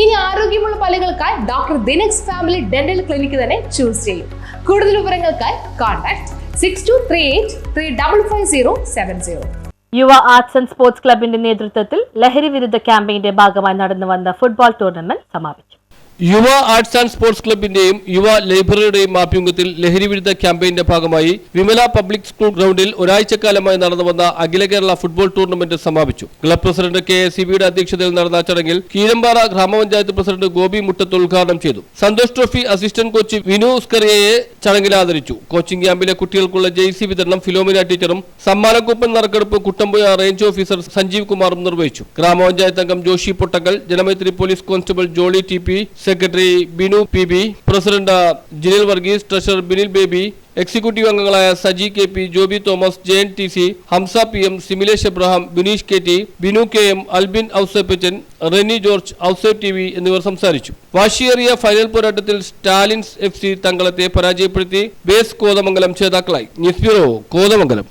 ഇനി ആരോഗ്യമുള്ള പല്ലുകൾക്കായി doctor ദിനക്സ് family dental clinic തന്നെ ചൂസ് ചെയ്യും. കൂടുതൽ വിവരങ്ങൾക്കായി കോൺടാക്ട് 6238355070. യുവ ആർട്സ് ആൻഡ് സ്പോർട്സ് ക്ലബിന്റെ നേതൃത്വത്തിൽ ലഹരി വിരുദ്ധ ക്യാമ്പയിന്റെ ഭാഗമായി നടന്നുവന്ന ഫുട്ബോൾ ടൂർണമെന്റ് സമാപിച്ചു. യുവ ആർട്സ് ആൻഡ് സ്പോർട്സ് ക്ലബിന്റെയും യുവ ലൈബ്രറിയുടെയും ആഭിമുഖ്യത്തിൽ ലഹരി വിരുദ്ധ ക്യാമ്പയിന്റെ ഭാഗമായി വിമല പബ്ലിക് സ്കൂൾ ഗ്രൗണ്ടിൽ ഒരാഴ്ചക്കാലമായി നടന്നുവന്ന അഖില കേരള ഫുട്ബോൾ ടൂർണമെന്റ് സമാപിച്ചു. ക്ലബ് പ്രസിഡന്റ് KSCBയുടെ അധ്യക്ഷതയിൽ നടന്ന ചടങ്ങിൽ കീരമ്പാറ ഗ്രാമപഞ്ചായത്ത് പ്രസിഡന്റ് ഗോപി മുട്ടത്ത് ഉദ്ഘാടനം ചെയ്തു. Santosh trophy assistant coach Vinu ഉസ്കറിയയെ ചടങ്ങിൽ ആദരിച്ചു. കോച്ചിംഗ് ക്യാമ്പിലെ കുട്ടികൾക്കുള്ള ജേഴ്സി വിതരണം ഫിലോമിന ടീച്ചറും സമ്മാന കൂപ്പൺ നറുക്കെടുപ്പ് കുട്ടമ്പുഴ റേഞ്ച് ഓഫീസർ സഞ്ജീവ് കുമാറും നിർവഹിച്ചു. ഗ്രാമപഞ്ചായത്ത് അംഗം Joshi Pottakkal, Janamaithri police constable Jolly TP, secretary Binu PB, president Jinil Varghese, treasurer Binil Baby, executive അംഗങ്ങളായ Saji KP, Joby Thomas, Jayan TC, Hamsa PM, Similesh Abraham, Bineesh KT, Binu KM, Albin Ouseppachan, Reny George, Ouseph TV എന്നിവർ സംസാരിച്ചു. വാശിയേറിയ ഫൈനൽ പോരാട്ടത്തിൽ സ്റ്റാലിൻസ് FC തങ്ങളത്തെ പരാജയപ്പെടുത്തി ബേസ് കോതമംഗലം ജേതാക്കളായി. News bureau, Kothamangalam.